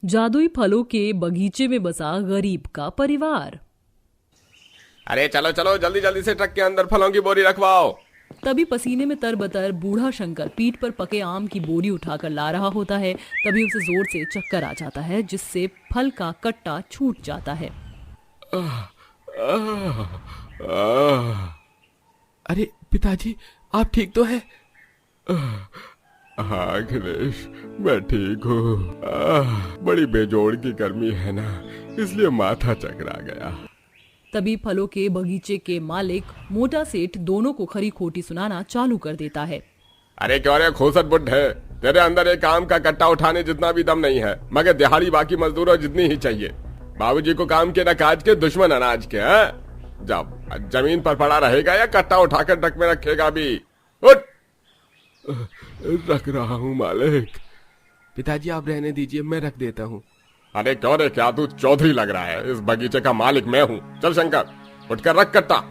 जादुई फलों के बगीचे में बसा गरीब का परिवार। अरे चलो चलो, जल्दी जल्दी से ट्रक के अंदर फलों की बोरी रखवाओ। तभी पसीने में तरबतर बूढ़ा शंकर पीठ पर पके आम की बोरी उठाकर ला रहा होता है। तभी उसे जोर से चक्कर आ जाता है, जिससे फल का कट्टा छूट जाता है। अरे पिताजी, आप ठीक तो हैं? हाँ अखिलेश, मैं ठीक हूँ। बड़ी बेजोड़ की गर्मी है ना, इसलिए माथा चकरा गया। तभी फलों के बगीचे के मालिक मोटा सेठ दोनों को खरी खोटी सुनाना चालू कर देता है। अरे क्यों रे खोसट बुड्ढे, तेरे अंदर एक आम का कट्टा उठाने जितना भी दम नहीं है, मगर दिहाड़ी बाकी मजदूरों जितनी ही चाहिए। बाबूजी को काम के न काज के, दुश्मन अनाज के हैं। जब जमीन पर पड़ा रहेगा या कट्टा उठाकर ट्रक में रखेगा भी? उठ। रख रहा हूँ मालिक। पिताजी आप रहने दीजिए, मैं रख देता हूँ। अरे क्यों रे, क्या तू चौधरी लग रहा है? इस बगीचे का मालिक मैं हूँ। चल शंकर, उठकर रख कट्टा।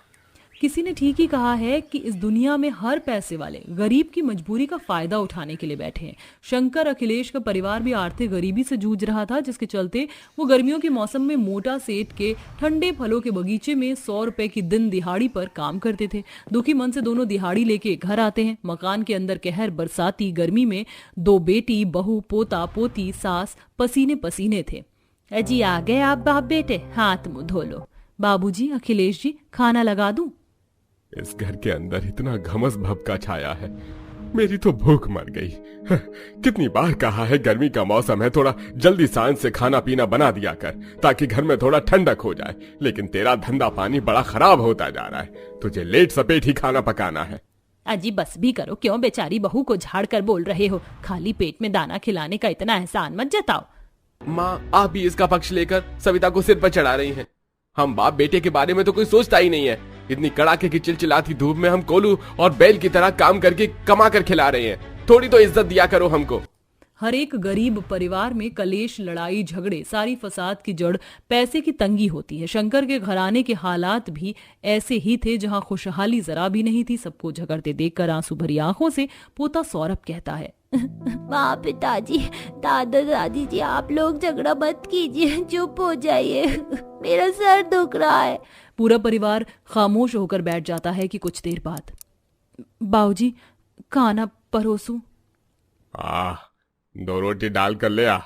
किसी ने ठीक ही कहा है कि इस दुनिया में हर पैसे वाले गरीब की मजबूरी का फायदा उठाने के लिए बैठे हैं। शंकर अखिलेश का परिवार भी आर्थिक गरीबी से जूझ रहा था, जिसके चलते वो गर्मियों के मौसम में मोटा सेठ के ठंडे फलों के बगीचे में 100 रुपए की दिन दिहाड़ी पर काम करते थे। दुखी मन से दोनों दिहाड़ी लेके घर आते हैं। मकान के अंदर कहर बरसाती गर्मी में 2 बेटी, बहू, पोता पोती, सास पसीने पसीने थे। अजी आ गए आप बाप बेटे, हाथ मुंह धो लो। बाबूजी, अखिलेश जी, खाना लगा दूं? इस घर के अंदर इतना घमस भभका छाया है, मेरी तो भूख मर गई। कितनी बार कहा है गर्मी का मौसम है, थोड़ा जल्दी सांझ से खाना पीना बना दिया कर, ताकि घर में थोड़ा ठंडक हो जाए। लेकिन तेरा धंधा पानी बड़ा खराब होता जा रहा है, तुझे लेट सपेट ही खाना पकाना है। अजी बस भी करो, क्यों बेचारी बहू को झाड़ कर बोल रहे हो? खाली पेट में दाना खिलाने का इतना एहसान मत जताओ। माँ, आप भी इसका पक्ष लेकर सविता को सिर पर चढ़ा रही हैं। हम बाप बेटे के बारे में तो कोई सोचता ही नहीं है। इतनी कड़ाके की चिलचिलाती धूप में हम कोलू और बैल की तरह काम करके कमा कर खिला रहे हैं। थोड़ी तो इज्जत दिया करो हमको। हर एक गरीब परिवार में कलेश, लड़ाई झगड़े, सारी फसाद की जड़ पैसे की तंगी होती है। शंकर के घराने के हालात भी ऐसे ही थे, जहां खुशहाली जरा भी नहीं थी। सबको झगड़ते देखकर आंसू भरी आंखों से पोता सौरभ कहता है, माँ, पिताजी, दादा दादी जी, आप लोग झगड़ा मत कीजिए, चुप हो जाइए, मेरा सर दुख रहा है। पूरा परिवार खामोश होकर बैठ जाता है कि कुछ देर बाद, बाबूजी खाना परोसूं? 2 रोटी डाल कर ले आ।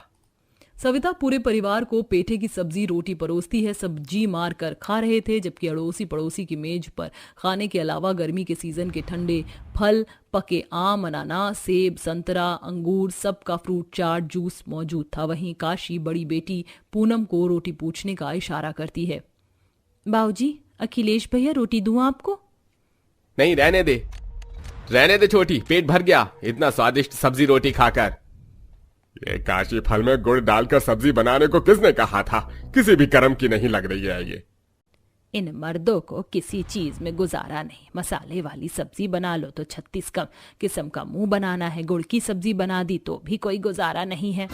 सविता पूरे परिवार को पेठे की सब्जी रोटी परोसती है। सब जी मार कर खा रहे थे, जबकि अड़ोसी पड़ोसी की मेज पर खाने के अलावा गर्मी के सीजन के ठंडे फल, पके आम, अनानास, सेब, संतरा, अंगूर, सबका फ्रूट चाट, जूस मौजूद था। वहीं काशी बड़ी बेटी पूनम को रोटी पूछने का इशारा करती है। बाबूजी, अखिलेश भैया रोटी दूं आपको? नहीं, रहने दे छोटी, पेट भर गया इतना स्वादिष्ट सब्जी रोटी खाकर। ये काशी फल में गुड़ डालकर सब्जी बनाने को किसने कहा था? किसी भी कर्म की नहीं लग रही है ये। इन मर्दों को किसी चीज में गुजारा नहीं। मसाले वाली सब्जी बना लो तो 36 किस्म का मुंह बनाना है। गुड़ की सब्जी बना दी तो भी कोई गुजारा नहीं है।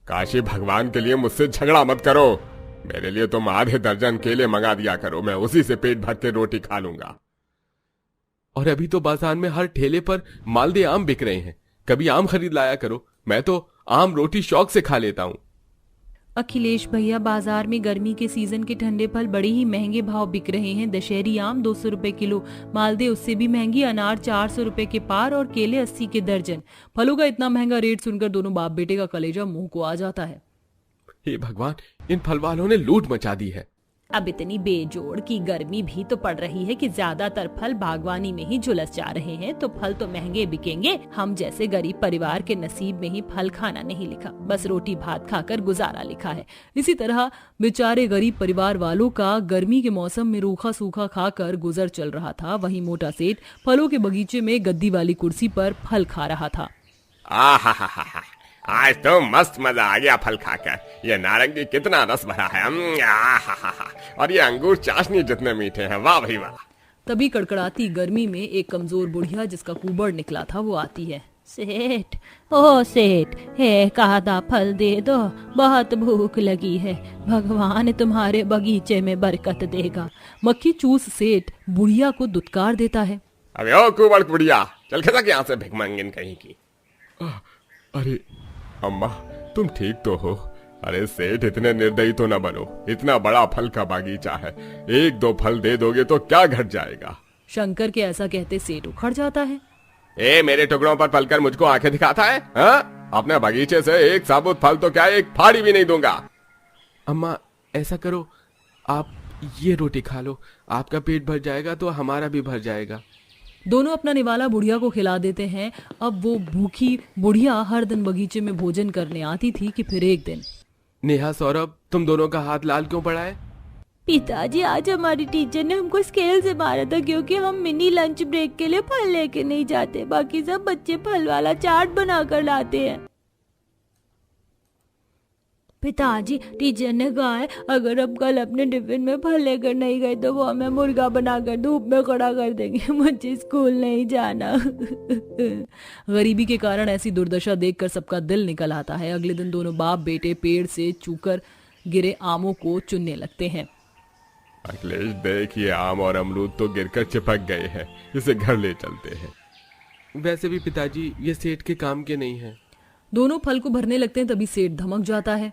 काशी, भगवान के लिए मुझसे झगड़ा मत करो। मेरे लिए तुम आधे दर्जन केले मंगा दिया करो, मैं उसी से पेट भर के रोटी खा लूंगा। और अभी तो बाजार में हर ठेले पर मालदे आम बिक रहे हैं, कभी आम खरीद लाया करो। मैं तो आम रोटी शौक से खा लेता हूँ। अखिलेश भैया, बाजार में गर्मी के सीजन के ठंडे फल बड़े ही महंगे भाव बिक रहे हैं। दशहरी आम 200 रुपए किलो, मालदे उससे भी महंगी, अनार 400 रुपए के पार और केले 80 के दर्जन। फलों का इतना महंगा रेट सुनकर दोनों बाप बेटे का कलेजा मुंह को आ जाता है। हे भगवान, इन फल वालों ने लूट मचा दी है। अब इतनी बेजोड़ की गर्मी भी तो पड़ रही है कि ज्यादातर फल बागवानी में ही झुलस जा रहे हैं, तो फल तो महंगे बिकेंगे। हम जैसे गरीब परिवार के नसीब में ही फल खाना नहीं लिखा, बस रोटी भात खाकर गुजारा लिखा है। इसी तरह बेचारे गरीब परिवार वालों का गर्मी के मौसम में रूखा सूखा खाकर गुजर चल रहा था। वहीं मोटा सेठ फलों के बगीचे में गद्दी वाली कुर्सी पर फल खा रहा था। आज तो मस्त मजा आ गया फल खाकर। ये नारंगी कितना रस भरा है, और ये अंगूर चाशनी जितने मीठे हैं, वाह भाई वाह। तभी कड़कड़ाती गर्मी में एक कमजोर बुढ़िया, जिसका कुबड़ निकला था, वो आती है। सेठ, ओ सेठ, एक आधा फल दे दो, बहुत भूख लगी है, भगवान तुम्हारे बगीचे में बरकत देगा। मक्खी चूस सेठ बुढ़िया को दुत्कार देता है। अबे ओ कुबड़ बुढ़िया, चल खसक यहाँ से भिखमंगिन कहीं की। अरे अम्मा, तुम ठीक तो हो? अरे सेठ, इतने निर्दयी तो न बनो। इतना बड़ा फल का बागीचा है, एक दो फल दे दोगे तो क्या घट जाएगा। शंकर के ऐसा कहते सेठ उखड़ जाता है। ए, मेरे टुकड़ों पर पलकर मुझको आंखें दिखाता है, हाँ? अपने बगीचे से एक साबुत फल तो क्या, एक फाड़ी भी नहीं दूंगा। अम्मा, ऐसा करो, आप ये रोटी खा लो, आपका पेट भर जाएगा तो हमारा भी भर जाएगा। दोनों अपना निवाला बुढ़िया को खिला देते हैं। अब वो भूखी बुढ़िया हर दिन बगीचे में भोजन करने आती थी कि फिर एक दिन। नेहा, सौरभ, तुम दोनों का हाथ लाल क्यों पड़ा है? पिताजी, आज हमारी टीचर ने हमको स्केल से मारा था क्योंकि हम मिनी लंच ब्रेक के लिए फल लेके नहीं जाते। बाकी सब बच्चे फल वाला चाट बनाकर लाते हैं। पिताजी, टीचर ने कहा है अगर हम कल अपने टिफिन में फल लेकर नहीं गए तो वो हमें मुर्गा बनाकर धूप में खड़ा कर देंगे। मुझे स्कूल नहीं जाना। गरीबी के कारण ऐसी दुर्दशा देखकर सबका दिल निकल आता है। अगले दिन दोनों बाप बेटे पेड़ से चूकर गिरे आमों को चुनने लगते हैं। अखिलेश, देखिए आम और अमरूद तो गिरकर चिपक गए हैं, इसे घर ले चलते हैं। वैसे भी पिताजी, ये सेठ के काम के नहीं है। दोनों फल को भरने लगते हैं, तभी सेठ धमक जाता है।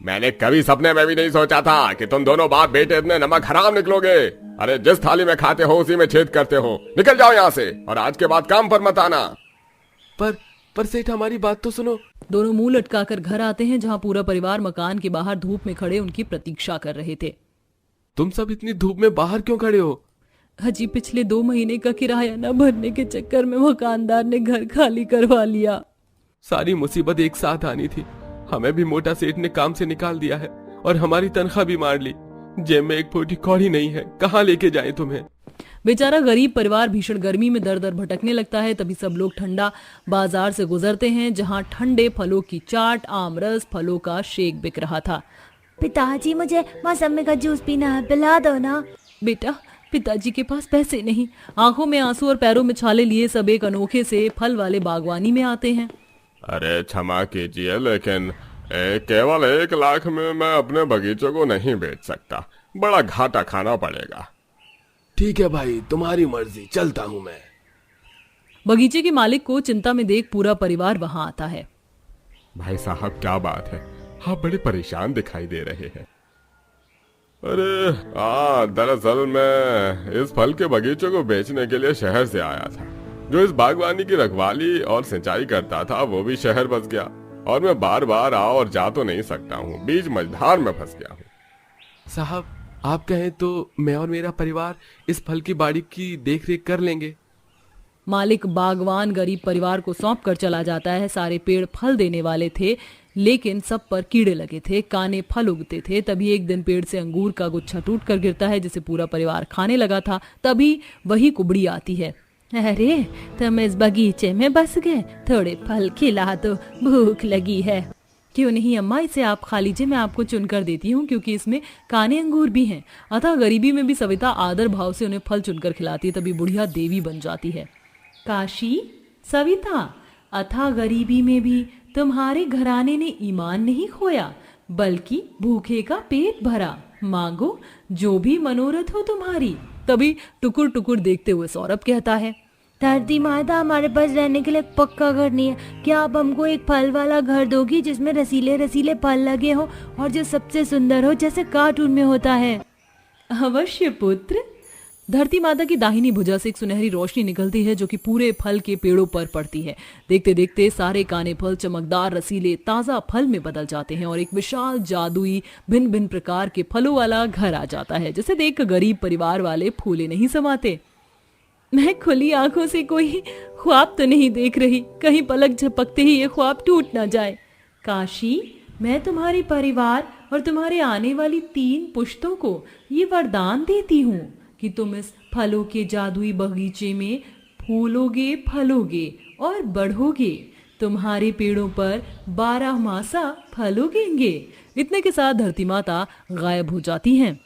मैंने कभी सपने में भी नहीं सोचा था कि तुम दोनों बाप बेटे इतने नमक हराम निकलोगे। अरे जिस थाली में खाते हो उसी में छेद करते हो। निकल जाओ यहाँ से और आज के बाद काम पर मत आना। पर सेठ, हमारी बात तो सुनो। दोनों मुंह लटकाकर घर आते हैं, जहाँ पूरा परिवार मकान के बाहर धूप में खड़े उनकी प्रतीक्षा कर रहे थे। तुम सब इतनी धूप में बाहर क्यों खड़े हो? हाजी, पिछले 2 महीने का किराया न भरने के चक्कर में मकानदार ने घर खाली करवा लिया। सारी मुसीबत एक साथ आनी थी। हमें भी मोटा सेठ ने काम से निकाल दिया है और हमारी तनख्वाह भी मार ली। जेब में एक फूटी कौड़ी नहीं है, कहाँ लेके जाए तुम्हें? बेचारा गरीब परिवार भीषण गर्मी में दर दर भटकने लगता है। तभी सब लोग ठंडा बाजार से गुजरते हैं, जहाँ ठंडे फलों की चाट, आम रस, फलों का शेक बिक रहा था। पिताजी, मुझे मौसमी का जूस पीना है, पिला दो ना। बेटा, पिताजी के पास पैसे नहीं। आंखों में आंसू और पैरों में छाले लिए सब एक अनोखे से फल वाले बागवानी में आते हैं। अरे क्षमा कीजिए, लेकिन केवल 1 लाख में मैं अपने बगीचे को नहीं बेच सकता। बड़ा घाटा खाना पड़ेगा। ठीक है भाई, तुम्हारी मर्जी, चलता हूँ मैं। बगीचे के मालिक को चिंता में देख पूरा परिवार वहां आता है। भाई साहब, क्या बात है, आप बड़े परेशान दिखाई दे रहे हैं। अरे दरअसल मैं इस फल के बगीचे को बेचने के लिए शहर से आया था। जो इस बागवानी की रखवाली और सिंचाई करता था वो भी शहर बस गया और मैं बार बार आ और जा तो नहीं सकता हूँ। बीच मझधार में फंस गया हूँ। साहब, आप कहें तो मैं और मेरा परिवार इस फल की बाड़ी की देखरेख कर लेंगे। मालिक बागवान गरीब परिवार को सौंप कर चला जाता है। सारे पेड़ फल देने वाले थे, लेकिन सब पर कीड़े लगे थे, काने फल उगते थे। तभी एक दिन पेड़ से अंगूर का गुच्छा टूट कर गिरता है, जिसे पूरा परिवार खाने लगा था। तभी वही कुबड़ी आती है। अरे, तुम इस बगीचे में बस गए, थोड़े फल खिला दो, भूख लगी है। क्यों नहीं अम्मा, इसे आप खा लीजिए, मैं आपको चुनकर देती हूँ, क्योंकि इसमें काने अंगूर भी हैं। अतः गरीबी में भी सविता आदर भाव से उन्हें फल चुनकर खिलाती है। तभी बुढ़िया देवी बन जाती है। काशी, सविता, अथाह गरीबी में भी तुम्हारे घराने ने ईमान नहीं खोया, बल्कि भूखे का पेट भरा। मांगो जो भी मनोरथ हो तुम्हारी। तभी टुकुर टुकुर देखते हुए सौरभ कहता है, धरती माता, हमारे पास रहने के लिए पक्का घर नहीं है। क्या आप हमको एक फल वाला घर दोगी जिसमें रसीले रसीले फल लगे हो और जो सबसे सुंदर हो, जैसे कार्टून में होता है? अवश्य पुत्र। धरती माता की दाहिनी भुजा से एक सुनहरी रोशनी निकलती है, जो कि पूरे फल के पेड़ों पर पड़ती है। देखते देखते सारे काने फल चमकदार रसीले ताजा फल में बदल जाते हैं और एक विशाल जादुई भिन्न भिन्न प्रकार के फलों वाला घर आ जाता है, जिसे देख गरीब परिवार वाले फूले नहीं समाते। मैं खुली आंखों से कोई ख्वाब तो नहीं देख रही, कहीं पलक झपकते ही ये ख्वाब टूट ना जाए। काशी, मैं तुम्हारे परिवार और तुम्हारे आने वाली 3 पुश्तों को ये वरदान देती हूँ कि तुम इस फलों के जादुई बगीचे में फूलोगे, फलोगे और बढ़ोगे। तुम्हारे पेड़ों पर 12 मासा फल उगेंगे। इतने के साथ धरती माता गायब हो जाती हैं।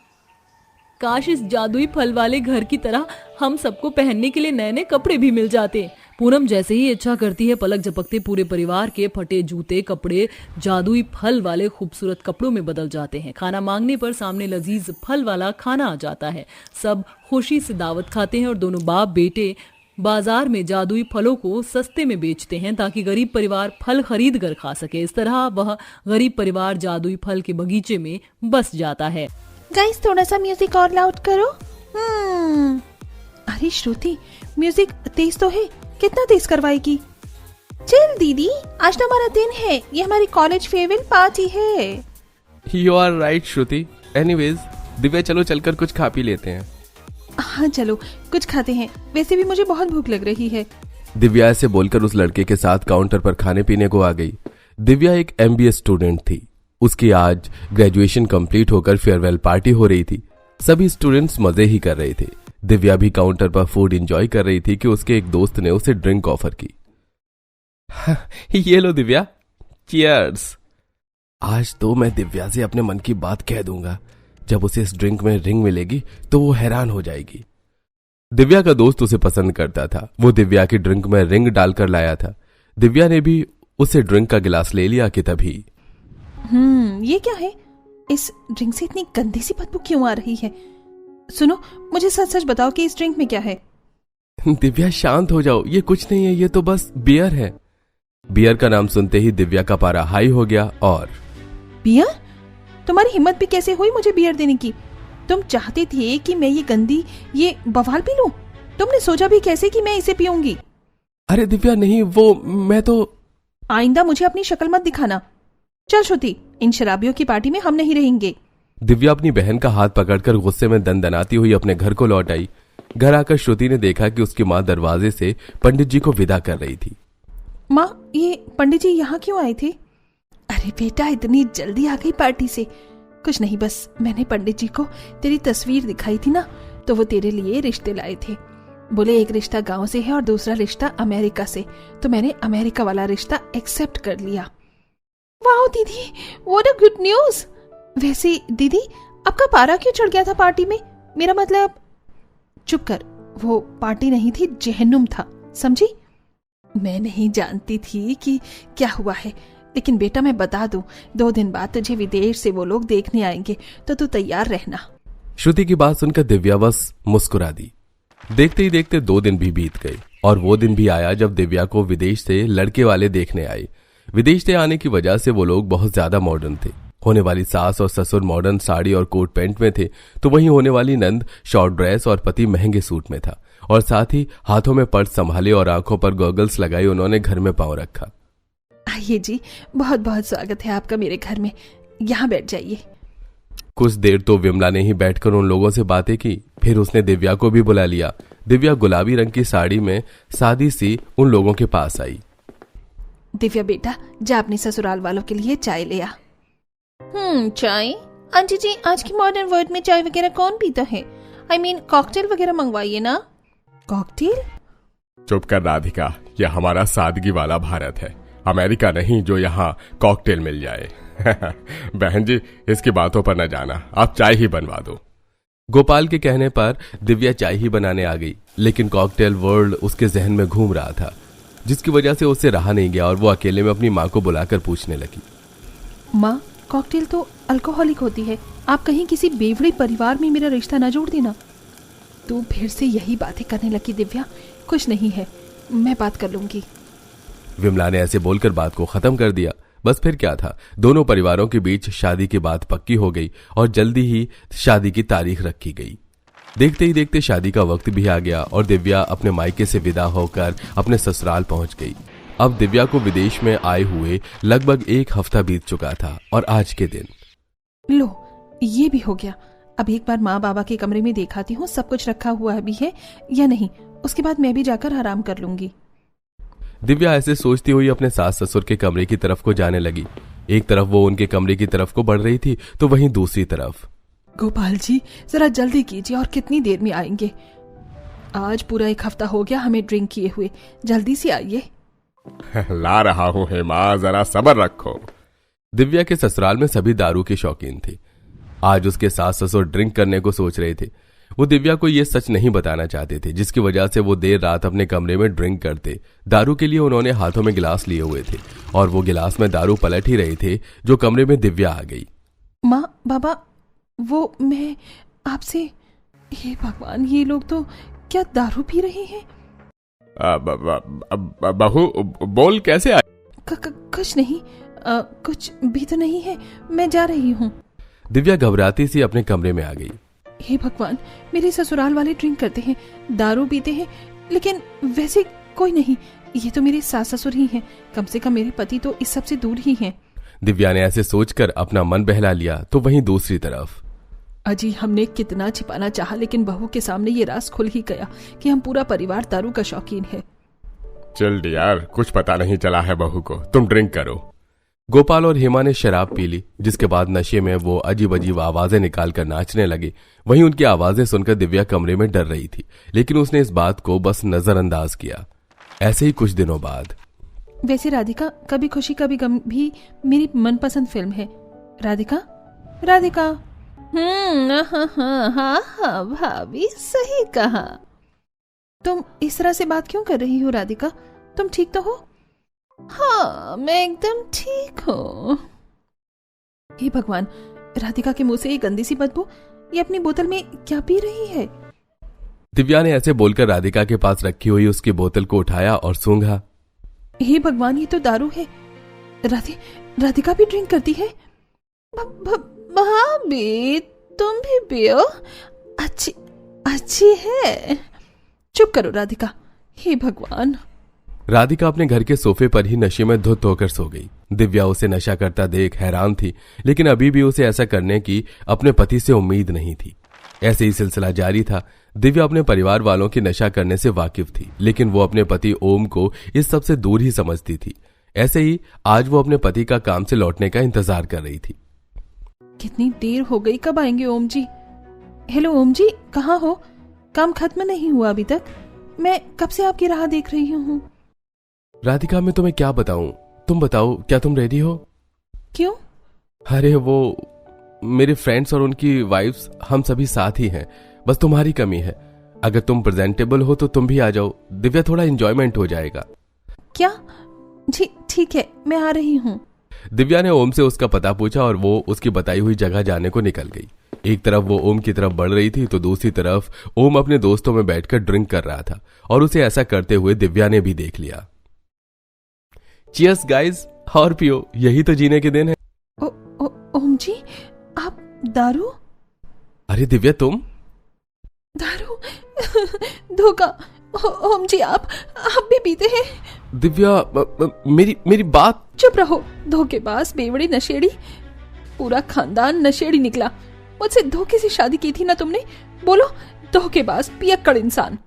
काश इस जादुई फल वाले घर की तरह हम सबको पहनने के लिए नए नए कपड़े भी मिल जाते। पूनम जैसे ही इच्छा करती है, पलक झपकते पूरे परिवार के फटे जूते कपड़े जादुई फल वाले खूबसूरत कपड़ों में बदल जाते हैं। खाना मांगने पर सामने लजीज फल वाला खाना आ जाता है। सब खुशी से दावत खाते हैं और दोनों बाप बेटे बाजार में जादुई फलों को सस्ते में बेचते हैं ताकि गरीब परिवार फल खरीद कर खा सके। इस तरह वह गरीब परिवार जादुई फल के बगीचे में बस जाता है। गाइस थोड़ा सा म्यूजिक और लाउड करो। अरे श्रुति, म्यूजिक तेज तो है, कितना तेज करवाएगी? चल दीदी, आज तो हमारा दिन है, ये हमारी कॉलेज फेयरवेल पार्टी है। You are right Shruti. Anyways Divya, चलो चलकर कुछ खा पी लेते हैं। हाँ चलो कुछ खाते हैं, वैसे भी मुझे बहुत भूख लग रही है। दिव्या ऐसे बोलकर उस लड़के के साथ काउंटर पर खाने पीने को आ गई। दिव्या एक MBA स्टूडेंट थी। उसकी आज ग्रेजुएशन कंप्लीट होकर फेयरवेल पार्टी हो रही थी। सभी स्टूडेंट्स मजे ही कर रहे थे। दिव्या भी काउंटर पर फूड एंजॉय कर रही थी कि उसके एक दोस्त ने उसे ड्रिंक ऑफर की। ये लो दिव्या, चीयर्स। आज तो मैं दिव्या से अपने मन की बात कह दूंगा। जब उसे इस ड्रिंक में रिंग मिलेगी तो वो हैरान हो जाएगी। दिव्या का दोस्त उसे पसंद करता था। वो दिव्या की ड्रिंक में रिंग डालकर लाया था। दिव्या ने भी उसे ड्रिंक का गिलास ले लिया कि तभी ये क्या है? इस ड्रिंक से इतनी गंदी सी बदबू क्यों आ रही है? सुनो, मुझे सच सच बताओ कि इस ड्रिंक में क्या है? दिव्या शांत हो जाओ, ये कुछ नहीं है, ये तो बस बियर है। बियर का नाम सुनते ही दिव्या का पारा हाई हो गया। और बियर? तुम्हारी हिम्मत भी कैसे हुई मुझे बियर देने की? तुम चाहते थे कि मैं ये गंदी, ये बवाल पी लूं? तुमने सोचा भी कैसे कि मैं इसे पीऊंगी? अरे दिव्या नहीं, वो मैं तो। आइंदा मुझे अपनी शक्ल मत दिखाना। चल श्रुति, इन शराबियों की पार्टी में हम नहीं रहेंगे। दिव्या अपनी बहन का हाथ पकड़कर गुस्से में दनदनाती हुई अपने घर को लौट आई। घर आकर श्रुति ने देखा कि उसकी माँ दरवाजे से पंडित जी को विदा कर रही थी। माँ, ये पंडित जी यहाँ क्यों आए थे? अरे बेटा, इतनी जल्दी आ गई पार्टी से? कुछ नहीं, बस मैंने पंडित जी को तेरी तस्वीर दिखाई थी ना, तो वो तेरे लिए रिश्ते लाए थे। बोले एक रिश्ता गांव से है और दूसरा रिश्ता अमेरिका से, तो मैंने अमेरिका वाला रिश्ता एक्सेप्ट कर लिया। वाह दीदी, व्हाट अ गुड न्यूज। वैसे दीदी, आपका पारा क्यों चढ़ गया था पार्टी में? मेरा मतलब। चुप कर, वो पार्टी नहीं थी, जहन्नुम था, समझी? मैं नहीं जानती थी कि क्या हुआ है, लेकिन बेटा मैं बता दूं, 2 दिन बाद तुझे विदेश से वो लोग देखने आएंगे, तो तू तैयार रहना। श्रुति की बात सुनकर दिव्या बस मुस्कुरा दी। देखते ही देखते 2 दिन भी बीत गए और वो दिन भी आया जब दिव्या को विदेश से लड़के वाले देखने आए। विदेश से आने की वजह से वो लोग बहुत ज्यादा मॉडर्न थे। होने वाली सास और ससुर मॉडर्न साड़ी और कोट पैंट में थे, तो वहीं होने वाली नंद शॉर्ट ड्रेस और पति महंगे सूट में था। और साथ ही हाथों में पर्स संभाले और आंखों पर गॉगल्स लगाई उन्होंने घर में पांव रखा। आइए जी, बहुत बहुत स्वागत है आपका मेरे घर में, यहाँ बैठ जाइए। कुछ देर तो विमला ने ही बैठकर उन लोगों से बातें की। फिर उसने दिव्या को भी बुला लिया। दिव्या गुलाबी रंग की साड़ी में सादी सी उन लोगों के पास आई। दिव्या बेटा, जा अपने ससुराल वालों के लिए चाय ले आ। चाय? आंटी जी, आज की मॉडर्न वर्ल्ड में चाय वगैरह कौन पीता है? I mean, कॉकटेल वगैरह मंगवाइए ना। कॉकटेल? चुप कर राधिका, यह हमारा सादगी वाला भारत है, अमेरिका नहीं जो यहाँ कॉकटेल मिल जाए। बहन जी, इसकी बातों पर न जाना, आप चाय ही बनवा दो। गोपाल के कहने पर दिव्या चाय ही बनाने आ गई, लेकिन कॉकटेल वर्ल्ड उसके जहन में घूम रहा था, जिसकी वजह से उससे रहा नहीं गया और वो अकेले में अपनी माँ को बुलाकर पूछने लगी। माँ, कॉकटेल तो अल्कोहलिक होती है, आप कहीं किसी बेवड़े परिवार में मेरा रिश्ता न जोड़ देना। तू फिर से यही बातें करने लगी दिव्या। कुछ नहीं है, मैं बात कर लूंगी। विमला ने ऐसे बोलकर बात को खत्म कर दिया। बस फिर क्या था, दोनों परिवारों के बीच शादी की बात पक्की हो गई और जल्दी ही शादी की तारीख रखी गई। देखते ही देखते शादी का वक्त भी आ गया और दिव्या अपने मायके से विदा होकर अपने ससुराल पहुंच गई। अब दिव्या को विदेश में आए हुए लगभग 1 हफ्ता बीत चुका था और आज के दिन लो, ये भी हो गया। अब एक बार माँ बाबा के कमरे में दिखाती हूँ सब कुछ रखा हुआ भी है या नहीं, उसके बाद मैं भी जाकर आराम कर लूंगी। दिव्या ऐसे सोचती हुई अपने सास ससुर के कमरे की तरफ को जाने लगी। एक तरफ वो उनके कमरे की तरफ को बढ़ रही थी, तो वहीं दूसरी तरफ गोपाल जी, जरा जल्दी कीजिए, और कितनी देर में आएंगे? आज पूरा 1 हफ्ता हो गया हमें ड्रिंक किए हुए, जल्दी से आइए। ला रहा हूँ हेमा, जरा सब्र रखो। दिव्या के ससुराल में सभी दारू के शौकीन थे। आज उसके सास ससुर ड्रिंक करने को सोच रहे थे। वो दिव्या को ये सच नहीं बताना चाहते थे, जिसकी वजह से वो देर रात अपने कमरे में ड्रिंक करते। दारू के लिए उन्होंने हाथों में गिलास लिए हुए थे और वो गिलास में दारू पलट ही रहे थे जो कमरे में दिव्या आ गई। माँ, बाबा, वो मैं आपसे, हे भगवान, ये लोग तो क्या दारू पी रहे हैं? बहू बोल कैसे आई? कुछ नहीं, कुछ भी तो नहीं है, मैं जा रही हूँ। दिव्या घबराती सी अपने कमरे में आ गई। हे भगवान, मेरे ससुराल वाले ड्रिंक करते हैं, दारू पीते हैं, लेकिन वैसे कोई नहीं। ये तो मेरे सास ससुर ही हैं, कम से कम मेरे पति तो इस सब से दूर ही हैं। दिव्या ने ऐसे सोचकर अपना मन बहला लिया तो वहीं दूसरी तरफ अजी, हमने कितना छिपाना चाहा, लेकिन बहू के सामने ये राज खुल ही गया कि हम पूरा परिवार दारू का शौकीन है। चल यार, कुछ पता नहीं चला है बहू को, तुम ड्रिंक करो। गोपाल और हेमा ने शराब पी ली, जिसके बाद नशे में वो अजीब अजीब आवाजें निकालकर नाचने लगे। वहीं उनकी आवाजें सुनकर दिव्या कमरे में डर रही थी, लेकिन उसने इस बात को बस नजरअंदाज किया। ऐसे ही कुछ दिनों बाद। वैसे राधिका, कभी खुशी कभी गम भी मेरी मनपसंद फिल्म है। राधिका, राधिका। हाँ, भाभी सही कहा। तुम इस तरह से बात क्यों कर रही हो राधिका? तुम ठीक तो हो? हाँ, मैं एकदम ठीक हूँ। हे भगवान, राधिका के मुंह से ये गंदी सी बदबू, ये अपनी बोतल में क्या पी रही है? दिव्या ने ऐसे बोलकर राधिका के पास रखी हुई उसकी बोतल को उठाया और सूंघा। हे भगवान, ये तो दारू है। राधिका भी ड्रिंक करती है? भाभी, तुम भी पियो, अच्छी है। चुप करो राधिका। हे भगवान। राधिका अपने घर के सोफे पर ही नशे में धुत होकर सो गई। दिव्या उसे नशा करता देख हैरान थी, लेकिन अभी भी उसे ऐसा करने की अपने पति से उम्मीद नहीं थी। ऐसे ही सिलसिला जारी था। दिव्या अपने परिवार वालों की नशा करने से वाकिफ थी, लेकिन वो अपने पति ओम को इस सब से दूर ही समझती थी। ऐसे ही आज वो अपने पति का काम से लौटने का इंतजार कर रही थी। कितनी देर हो गई, कब आएंगे ओम जी? हेलो ओम जी, कहाँ हो? काम खत्म नहीं हुआ अभी तक? मैं कब से आपकी राह देख रही हूँ। राधिका, मैं तुम्हें क्या बताऊं? तुम बताओ, क्या तुम रेडी हो? क्यों? अरे वो मेरे फ्रेंड्स और उनकी वाइफ्स, हम सभी साथ ही हैं। बस तुम्हारी कमी है। अगर तुम प्रेजेंटेबल हो तो तुम भी आ जाओ, दिव्या, थोड़ा एंजॉयमेंट हो जाएगा। क्या? जी ठीक है, मैं आ रही हूँ। दिव्या ने ओम से उसका पता पूछा और वो उसकी बताई हुई जगह जाने को निकल गई। एक तरफ वो ओम की तरफ बढ़ रही थी तो दूसरी तरफ ओम अपने दोस्तों में बैठकर ड्रिंक कर रहा था, और उसे ऐसा करते हुए दिव्या ने भी देख लिया। चीयर्स गाइस, और पियो, यही तो जीने के दिन है। ओम जी, आप दारू? अरे दिव्या, तुम दारू? धोखा। ओम जी, आप भी पीते हैं? दिव्या, मेरी बात। चुप रहो, धोखेबाज, बेवड़ी, नशेड़ी। पूरा खानदान नशेड़ी निकला। मुझसे धोखे से शादी की थी ना तुमने? बोलो, धोखेबाज, पियक्कड़ इंसान।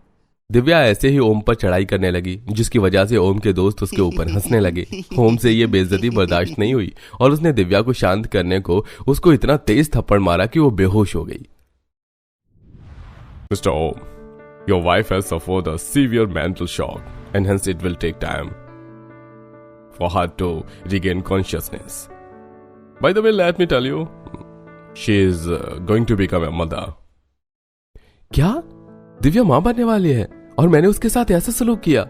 दिव्या ऐसे ही ओम पर चढ़ाई करने लगी, जिसकी वजह से ओम के दोस्त उसके ऊपर हंसने लगे। ओम से ये बेइज्जती बर्दाश्त नहीं हुई और उसने दिव्या को शांत करने को उसको इतना तेज थप्पड़ मारा कि वो बेहोश हो गई। Mr. Om, your wife has suffered a severe mental shock, and hence it will take time for her to regain consciousness. By the way, let me tell you, she is going to become a mother. क्या? दिव्या मां बनने वाली है और मैंने उसके साथ ऐसा सलूक किया?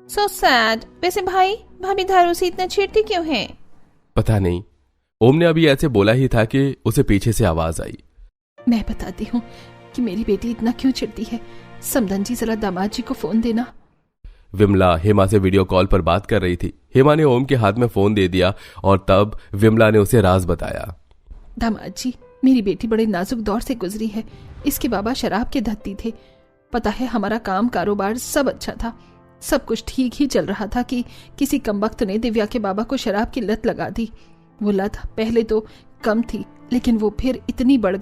So sad. वैसे भाभी दारू से इतना छेड़ती क्यों है? पता नहीं। ओम ने अभी ऐसे बोला ही था कि उसे पीछे से आवाज आई। मैं बताती हूँ कि मेरी बेटी इतना क्यों चिढ़ती है। समदन जी, जरा दामाद जी को फोन देना। विमला हेमा से वीडियो कॉल पर बात कर रही थी। हेमा ने ओम के हाथ में फोन दे दिया और तब विमला ने उसे राज बताया। दामाद जी, मेरी बेटी बड़े नाजुक दौर से गुजरी है। इसके बाबा शराब के धत्ती थे। पता है, हमारा काम कारोबार सब अच्छा था, सब कुछ ठीक ही चल रहा था कि किसी कमबख्त ने दिव्या के बाबा को शराब की लत लगा दी। वो लत पहले तो कम थी, लेकिन वो फिर इतनी बढ़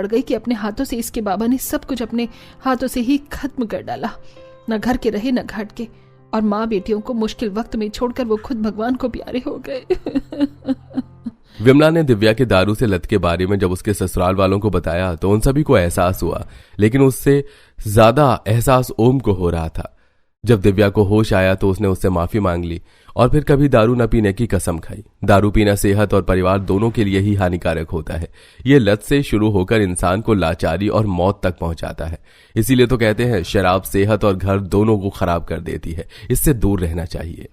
गई कि अपने हाथों से इसके बाबा ने सब कुछ अपने हाथों से ही खत्म कर डाला। न घर के रहे न घाट के, और माँ बेटियों को मुश्किल वक्त में छोड़कर वो खुद भगवान को प्यारे हो गए। विमला ने दिव्या के दारू से लत के बारे में जब उसके ससुराल वालों को बताया तो उन सभी को एहसास हुआ, लेकिन उससे ज्यादा एहसास ओम को हो रहा था। जब दिव्या को होश आया तो उसने उससे माफी मांग ली और फिर कभी दारू न पीने की कसम खाई। दारू पीना सेहत और परिवार दोनों के लिए ही हानिकारक होता है। ये लत से शुरू होकर इंसान को लाचारी और मौत तक पहुंचाता है। इसीलिए तो कहते हैं शराब सेहत और घर दोनों को खराब कर देती है। इससे दूर रहना चाहिए।